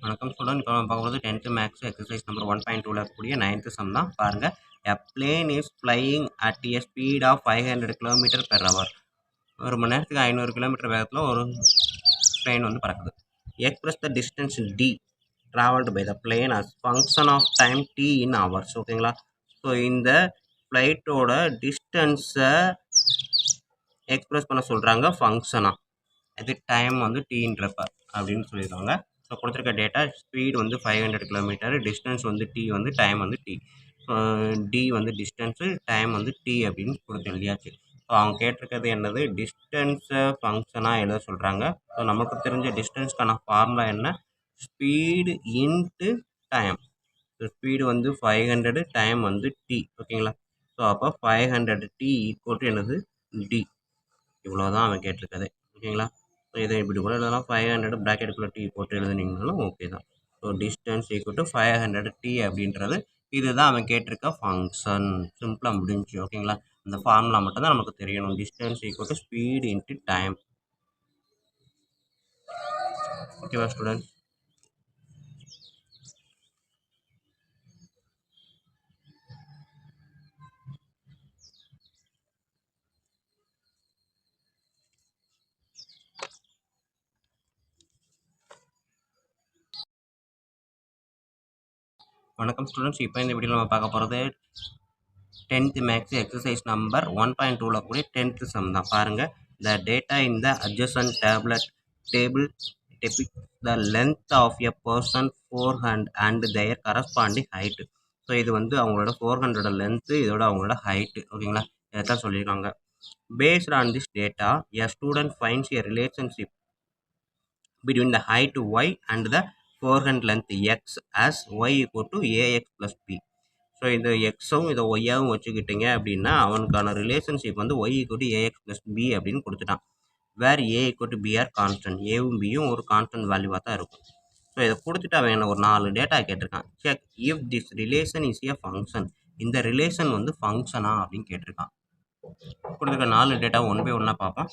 வணக்கம் ஸ்டூடெண்ட். இப்போ நம்ம பார்க்கும்போது 10th மேக்ஸ் எக்ஸசைஸ் நம்பர் 1.2ல இருக்கக்கூடிய 9th சம் தான் பாருங்க. A plane is flying at a speed of 500 kilometre per hour. ஒரு மணி நேரத்துக்கு 500 கிலோமீட்டர் வேகத்தில் ஒரு பிளேன் வந்து பறக்குது. Express the distance d travelled by the plane as function of time t in hours. ஓகேங்களா? ஸோ இந்த ஃப்ளைட்டோட டிஸ்டன்ஸை எக்ஸ்பிரஸ் பண்ண சொல்கிறாங்க ஃபங்க்ஷனாக. இது டைம் வந்து டீன்றப்ப அப்படின்னு சொல்லியிருக்காங்க. ஸோ கொடுத்துருக்க டேட்டா ஸ்பீடு வந்து 500 கிலோமீட்டர், டிஸ்டன்ஸ் வந்து டி, வந்து டைம் வந்து டி. டி வந்து டிஸ்டன்ஸு, டைம் வந்து டி அப்படின்னு கொடுத்து எழுதியாச்சு. ஸோ அவங்க கேட்டிருக்கிறது என்னது, டிஸ்டன்ஸை ஃபங்க்ஷனாக எழுத சொல்கிறாங்க. ஸோ நமக்கு தெரிஞ்ச டிஸ்டன்ஸ்க்கான ஃபார்முலா என்ன, speed into time. So speed வந்து 500, டைம் வந்து டி. ஓகேங்களா? ஸோ அப்போ 500 டி ஈக்குவல் டு என்னது, டி. இவ்வளோ தான் அவன் கேட்டிருக்கது. ஓகேங்களா? ஸோ இதை இப்படி கூட எழுதலாம், 500 ப்ராக்கெட்டுக்குள்ளே டி போட்டு எழுதுனீங்கனாலும் ஓகே தான். So distance equal to 500 t அப்படின்றது இதுதான் அவன் கேட்டிருக்க ஃபங்க்ஷன். சிம்பிளாக முடிஞ்சு. ஓகேங்களா? இந்த ஃபார்முலா மட்டும் தான் நமக்கு தெரியணும். Distance equal to speed into time. ஓகேவா ஸ்டூடெண்ட்ஸ்? வணக்கம் ஸ்டூடெண்ட்ஸ். இப்போ இந்த வீடியோவில் நம்ம பார்க்க போகிறது 10th மேக்ஸ் எக்ஸசைஸ் நம்பர் 1.2ல கூடிய 10th சம் தான். பாருங்கள். The data in the adjacent table depicts the length of a person forehand and their corresponding height. So இது வந்து அவங்களோட 400 லென்த்து, இதோட அவங்களோட ஹைட்டு. ஓகேங்களா? இதைத்தான் சொல்லியிருக்காங்க. Based on this data a student finds a relationship between the height y and the forehand length x as y equal to ax plus b. So இந்த எக்ஸும் இதை ஒய்யாவும் வச்சுக்கிட்டீங்க அப்படின்னா அவனுக்கான ரிலேஷன்ஷிப் வந்து y equal to ax plus b அப்படின்னு கொடுத்துட்டான். Where a equal to b are constant. ஏவும் பியும் ஒரு கான்ஸ்டன்ட் வேல்யூவாக தான் இருக்கும். ஸோ இதை கொடுத்துட்டு அவன் என்ன ஒரு 4 டேட்டா கேட்டிருக்கான். Check if this relation is a function. இந்த ரிலேஷன் வந்து ஃபங்க்ஷனா அப்படின்னு கேட்டிருக்கான். கொடுத்துருக்க 4 டேட்டா ஒன் பை ஒன்னாக பார்ப்போம்.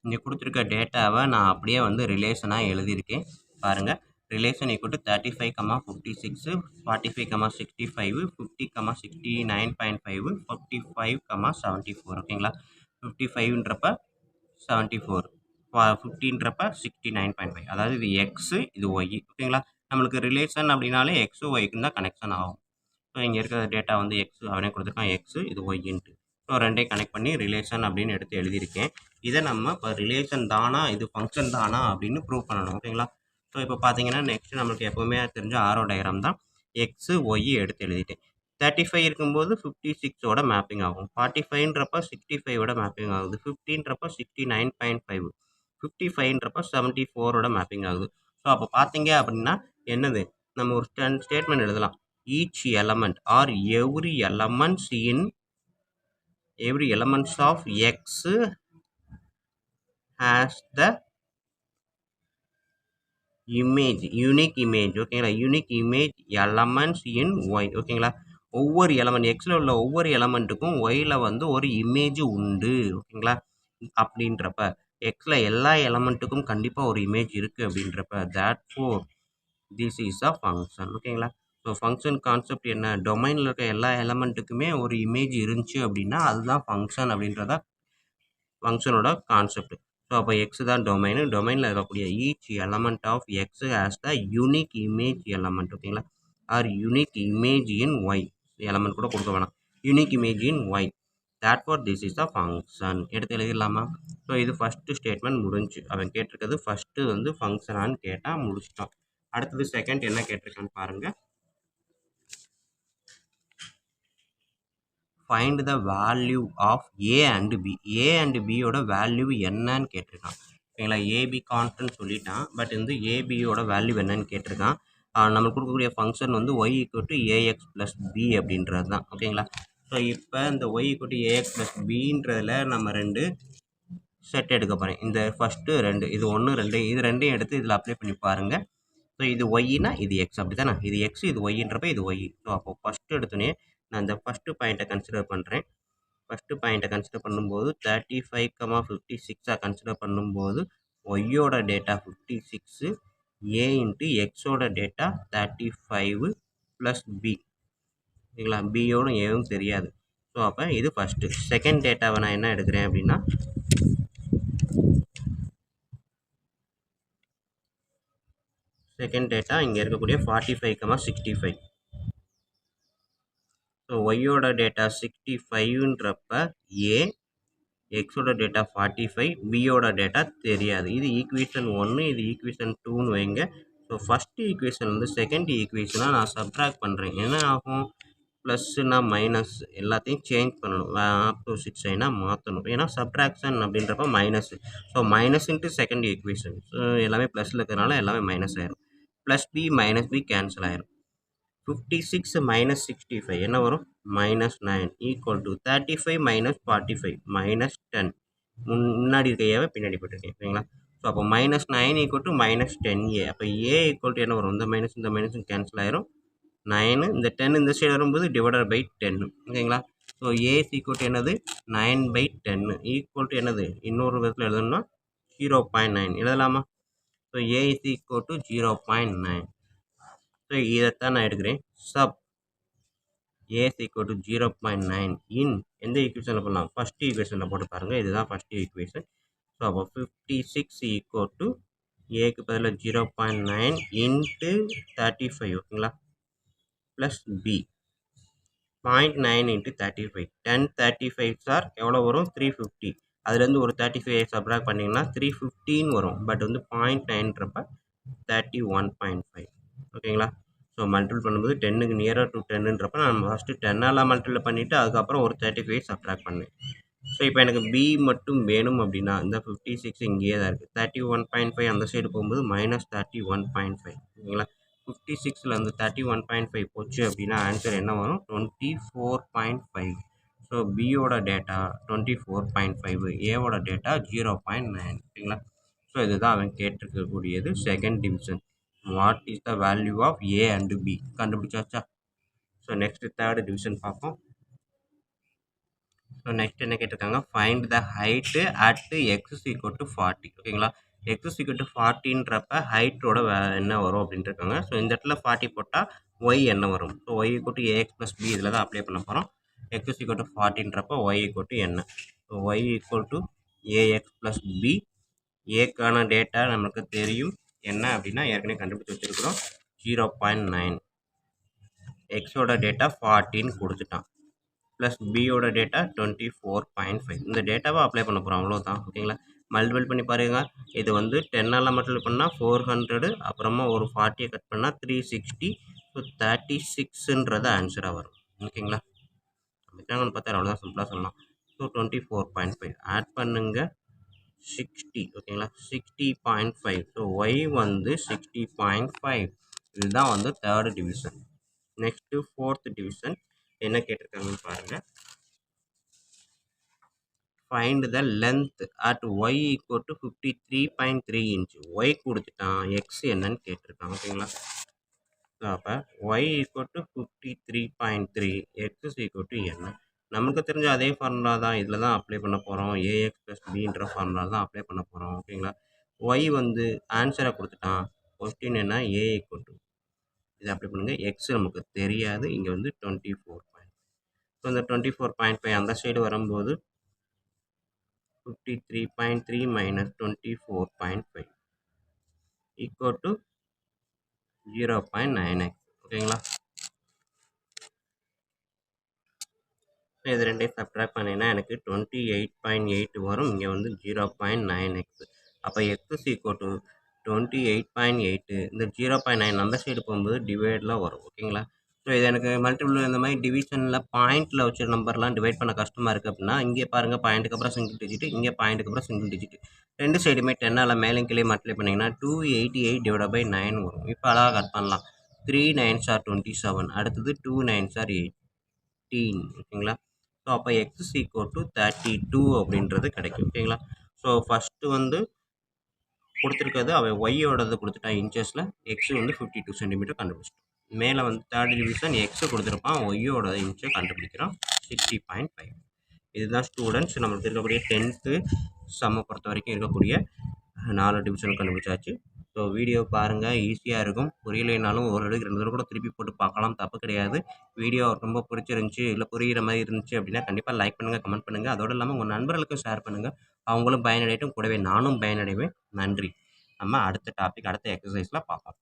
இங்கே கொடுத்துருக்க டேட்டாவை நான் அப்படியே வந்து ரிலேஷனாக எழுதியிருக்கேன். பாருங்கள். Relation equal to 35, 56, 45, 65, 50, 69.5, 55, 74. ஓகேங்களா? 55ன்றப்ப 74, 50ன்றப்ப 69.5. அதாவது இது எக்ஸு, இது ஒய். ஓகேங்களா? நம்மளுக்கு ரிலேஷன் அப்படின்னாலே எக்ஸு ஒய்க்குன்னு தான் கனெக்ஷன் ஆகும். ஸோ இங்கே இருக்கிற டேட்டா வந்து எக்ஸு, அவனே கொடுத்துருக்கான் எக்ஸு, இது ஒய்ன்ட்டு. ஸோ ரெண்டையும் கனெக்ட் பண்ணி ரிலேஷன் அப்படின்னு எடுத்து எழுதியிருக்கேன். இதை நம்ம இப்போ ரிலேஷன் தானா, இது ஃபங்க்ஷன் தானா அப்படின்னு ப்ரூவ் பண்ணணும். ஓகேங்களா? ஸோ இப்போ பார்த்தீங்கன்னா நெக்ஸ்ட் நம்மளுக்கு எப்போவுமே தெரிஞ்ச ஆரோ டயக்ராம் தான். எக்ஸு ஒய் எடுத்து எழுதிட்டேன். 35 இருக்கும்போது 56ஓட மேப்பிங் ஆகும். 45ன்றப்ப 65ஓட மேப்பிங் ஆகுது. 50ன்றப்ப 69.5, 55ன்றப்ப 74ஓட மேப்பிங் ஆகுது. ஸோ அப்போ பார்த்தீங்க அப்படின்னா என்னது, நம்ம ஒரு ஸ்டேட்மெண்ட் எழுதலாம். Each element or every elements of x has the unique image. ஓகேங்களா? Unique image elements in y. ஓகேங்களா? ஒவ்வொரு எலமெண்ட் எக்ஸில் உள்ள ஒவ்வொரு எலமெண்ட்டுக்கும் ஒயில் வந்து ஒரு இமேஜ் உண்டு. ஓகேங்களா? அப்படின்றப்ப எக்ஸில் எல்லா எலமெண்ட்டுக்கும் கண்டிப்பாக ஒரு இமேஜ் இருக்குது அப்படின்றப்ப therefore this is a function. ஓகேங்களா? ஸோ ஃபங்க்ஷன் கான்செப்ட் என்ன, டொமைனில் இருக்க எல்லா எலமெண்ட்டுக்குமே ஒரு இமேஜ் இருந்துச்சு அப்படின்னா அதுதான் ஃபங்க்ஷன் அப்படின்றதா ஃபங்க்ஷனோட கான்செப்ட். ஸோ அப்போ எக்ஸ் தான் டொமைனில் இருக்கக்கூடிய each element of x has the unique image element. ஓகேங்களா? Or unique image in y. Element கூட கொடுக்க வேணாம், unique image in y. therefore this is a function. எடுத்து எழுதிடலாமா? ஸோ இது ஃபஸ்ட்டு ஸ்டேட்மெண்ட் முடிஞ்சு. அவன் கேட்டிருக்கிறது ஃபஸ்ட்டு வந்து ஃபங்க்ஷனான்னு கேட்டால் முடிச்சிட்டோம். அடுத்தது செகண்ட் என்ன கேட்டிருக்கான்னு பாருங்கள். Find the value of A and b. A and பியோட வேல்யூ என்னன்னு கேட்டிருக்கான். ஓகேங்களா? ஏபி கான்ஸ்டன்ட் சொல்லிட்டான். பட் வந்து ஏபியோட வேல்யூ என்னன்னு கேட்டிருக்கான். நம்மளுக்கு கொடுக்கக்கூடிய ஃபங்க்ஷன் வந்து y equal to ax plus b அப்படின்றது தான். ஓகேங்களா? ஸோ இப்போ இந்த y equal to ax plus பின்றதில் நம்ம 2 செட் எடுக்க போகிறேன். இந்த ஃபஸ்ட்டு 2, இது 1 2, இது ரெண்டையும் எடுத்து இதில் அப்ளை பண்ணி பாருங்கள். ஸோ இது ஒய்னா இது எக்ஸ், அப்படி தானே? இது எக்ஸ், இது ஒய்ன்றப்ப இது ஒய். ஸோ அப்போ ஃபஸ்ட்டு எடுத்தோன்னே நான் இந்த ஃபஸ்ட்டு பாயிண்ட்டை கன்சிடர் பண்ணுறேன். ஃபஸ்ட்டு பாயிண்ட்டை கன்சிடர் பண்ணும்போது 35, 56 கன்சிடர் பண்ணும்போது ஒய்யோட டேட்டா 56, ஏ இன்ட்டு எக்ஸோட டேட்டா 35 ப்ளஸ் பி. சரிங்களா, பியோட ஏவும் தெரியாது. ஸோ அப்போ இது ஃபஸ்ட்டு. செகண்ட் டேட்டாவை நான் என்ன எடுக்கிறேன் அப்படின்னா, செகண்ட் டேட்டா இங்கே இருக்கக்கூடிய 45,65. ஸோ ஒய்யோட டேட்டா 65ன்றப்ப ஏ, எக்ஸோட டேட்டா 45, பியோட டேட்டா தெரியாது. இது ஈக்குவேஷன் 1, இது ஈக்குவேஷன் 2ன்னு வைங்க. ஸோ ஃபஸ்ட்டு ஈக்குவேஷன் வந்து செகண்ட் ஈக்குவேஷனாக நான் சப்ட்ராக்ட் பண்ணுறேன். என்ன ஆகும், ப்ளஸ்ஸுனா மைனஸ் எல்லாத்தையும் சேஞ்ச் பண்ணணும், ஆப்போசிட் சைனாக மாற்றணும். ஏன்னா சப்ட்ராக்ஷன் அப்படின்றப்ப minus. So minus into second equation. So எல்லாமே ப்ளஸில் இருக்கிறதுனால எல்லாமே மைனஸ் ஆயிரும். Plus b minus b cancel ஆயிரும். 56 மைனஸ் 65 என்ன வரும், -9 ஈக்குவல் டு 35 மைனஸ் 45 -10. முன்னாடி இருக்க ஏவை பின்னாடி போட்டிருக்கேன். சரிங்களா, ஸோ அப்போ -9 ஈக்குவல் டு -10a. அப்போ ஏ ஈக்குவல் டு என்ன வரும், இந்த மைனஸும் கேன்சல் ஆயிரும். 9 இந்த 10 இந்த சைடு வரும்போது டிவைடட் பை 10. ஓகேங்களா, ஸோ ஏ ஈக்குவல் டு என்னது 9/10 ஈக்குவல் டு என்னது, இன்னொரு விதத்தில் எழுதணும்னா 0.9 எழுதலாமா. So a is equal to 0.9. So இதைத்தான் நான் எடுக்கிறேன். Sub a is equal to 0.9 in எந்த ஈக்குவேஷனில் பண்ணலாம், ஃபஸ்ட் ஈக்குவேஷனில் போட்டு பாருங்கள். இதுதான் ஃபஸ்ட் ஈக்குவேஷன். ஸோ அப்போ 56 ஈக்குவல் டு ஏக்கு பதில் 0.9 இன்ட்டு 35. ஓகேங்களா, ப்ளஸ் பி 0.9 இன்ட்டு 35. 10 35 சார் எவ்வளோ வரும், 350. அதுலேருந்து ஒரு 35 சப்ராக்ட் பண்ணிங்கன்னா 315 வரும். பட் வந்து 0.9ன்றப்ப 31.5. ஓகேங்களா, ஸோ மல்டிபிள் பண்ணும்போது 10க்கு நியராக டு 10ன்றப்ப நான் ஃபஸ்ட்டு 10ஆல் மல்டிபிள் பண்ணிவிட்டு அதுக்கப்புறம் ஒரு 35 சப்ராக்ட் பண்ணேன். ஸோ இப்போ எனக்கு பி மட்டும் வேணும் அப்படின்னா இந்த 56 இங்கேயே தான் இருக்குது. 31.5 அந்த சைடு போகும்போது -31.5. ஓகேங்களா, 56ல் வந்து 31.5 போச்சு அப்படின்னா ஆன்சர் என்ன வரும், 24.5. ஸோ பியோட டேட்டா 24.5, ஏவோட டேட்டா 0.9. ஓகேங்களா, ஸோ இதுதான் அவன் கேட்டிருக்கக்கூடியது second division. What is the value of A and B கண்டுபிடிச்சாச்சா. ஸோ நெக்ஸ்ட் தேர்ட் டிவிஷன் பார்ப்போம். ஸோ நெக்ஸ்ட் என்ன கேட்டிருக்காங்க, find the height at X equal to 40. ஓகேங்களா, எக்ஸ் ஈக்குவல் டு 40ன்றப்ப ஹைட்டோட என்ன வரும் அப்படின்ட்டு இருக்காங்க. ஸோ இந்த இடத்துல 40 போட்டால் ஒய் என்ன வரும். So Y equal to ax plus B இதில் தான் அப்ளை பண்ண போகிறோம். எக்ஸ் ஈக்குவல் டு 40ன்றப்ப ஒய் ஈக்குவல் டு என்ன. So Y equal to ax plus B. ஏக்கான டேட்டா நமக்கு தெரியும் என்ன அப்படின்னா ஏற்கனவே கண்டுபிடிச்சி வச்சுருக்கிறோம் 0.9. எக்ஸோட டேட்டா 40ன்னு கொடுத்துட்டான். ப்ளஸ் பியோட டேட்டா 24.5. இந்த டேட்டாவை அப்ளை பண்ண போகிறோம், அவ்வளோதான். ஓகேங்களா, மல்டிபிள் பண்ணி பாருங்க. இது வந்து 10ஆல் மல்டிபிள் பண்ணால் 400, அப்புறமா ஒரு 40 கட் பண்ணால் 360. ஸோ 36ன்றது ஆன்சராக வரும். ஓகேங்களா, நம்ம பார்த்தா அவ்வளோதான், சிம்பிளாக சொல்லலாம். ஸோ 24.5 ஆட் பண்ணுங்க 60. ஓகேங்களா, 60.5. ஸோ ஒய் வந்து 60.5. இதுதான் வந்து third division. Next fourth division என்ன கேட்டிருக்காங்கன்னு பாருங்கள். Find the length at y equal to 53.3 inch. Y கொடுத்துட்டான், எக்ஸ் என்னன்னு கேட்டிருக்காங்க. ஓகேங்களா, ஸோ அப்போ y equal to 53.3, x equal to என்ன. நமக்கு தெரிஞ்ச அதே ஃபார்முலா தான் இதில் தான் அப்ளை பண்ண போகிறோம். ஏஎக்ஸ் ப்ளஸ் பின்ற ஃபார்முலா தான் அப்ளை பண்ண போகிறோம். ஓகேங்களா, ஒய் வந்து ஆன்சரை கொடுத்துட்டான். கொஸ்டின் என்ன, ஏ ஈக்குவல் டு இதை அப்ளை பண்ணுங்கள். எக்ஸ் நமக்கு தெரியாது, இங்கே வந்து 24. ஸோ இந்த 24.5 அந்த சைடு வரும்போது 53.3 மைனஸ் 24.5 ஈக்குவல் டு 0.9x. ஓகேங்களா, இது ரெண்டையும் சப்ட்ராக்ட் பண்ணினா எனக்கு 28.8 வரும். இங்கே வந்து 0.9x. அப்போ எக்ஸ் ஈக்குவல் டு 28.8. இந்த 0.9 அந்த சைடு போகும்போது டிவைடில் வரும். ஓகேங்களா, ஸோ இது எனக்கு மல்டிபிள் இந்த மாதிரி டிவிஷனில் பாயிண்டில் வச்ச நம்பர்லாம் டிவைட் பண்ண கஷ்டமாக இருக்குது அப்படின்னா இங்கே பாருங்கள், பாயிண்ட்டுக்கு அப்புறம் சிங்கிள் டிஜிட், இங்கே பாயிண்ட்டுக்கு அப்புறம் சிங்கிள் டிஜிட். ரெண்டு சைடுமே 10ஆல் மேலே கீழே மல்டிப்ளை பண்ணிங்கன்னா 288 டிவைட் பை 9 வரும். இப்போ அழகாக கட் பண்ணலாம். 3 9s are 27. அடுத்தது 2 9s are 18. ஓகேங்களா, ஸோ அப்போ எக்ஸ் ஈக்குவல் டு 32 அப்படின்றது கிடைக்கும். ஓகேங்களா, ஸோ ஃபஸ்ட்டு வந்து கொடுத்துருக்கிறது அவன் ஒய்யோடது கொடுத்துட்டான் இன்ச்சஸில். எக்ஸ் வந்து 52 சென்டிமீட்டர் கண்டுபிடிச்சிட்டோம். மேலே வந்து தேர்ட் டிவிஷன் எக்ஸை கொடுத்துருப்பான், ஒய்யோட இன்ச்சை கண்டுபிடிக்கிறோம் 60.5. இதுதான் ஸ்டூடெண்ட்ஸ் நம்மளுக்கு இருக்கக்கூடிய 10th சம்மை பொறுத்த வரைக்கும் இருக்கக்கூடிய 4 டிவிஷன் கண்டுபிடிச்சாச்சு. ஸோ வீடியோ பாருங்கள், ஈஸியாக இருக்கும். புரியலைனாலும் ஒரு தடவைக்கு 2 தடவை கூட திருப்பி போட்டு பார்க்கலாம், தப்பு கிடையாது. வீடியோ ரொம்ப பிடிச்சிருந்துச்சி, இல்லை புரிகிற மாதிரி இருந்துச்சு அப்படின்னா கண்டிப்பாக லைக் பண்ணுங்கள், கமெண்ட் பண்ணுங்கள். அதோடு இல்லாமல் உங்கள் நண்பர்களுக்கும் ஷேர் பண்ணுங்கள். அவங்களும் பயனடையட்டும், கூடவே நானும் பயனடைவேன். நன்றி. நம்ம அடுத்த டாபிக், அடுத்த எக்ஸசைஸில் பார்ப்போம்.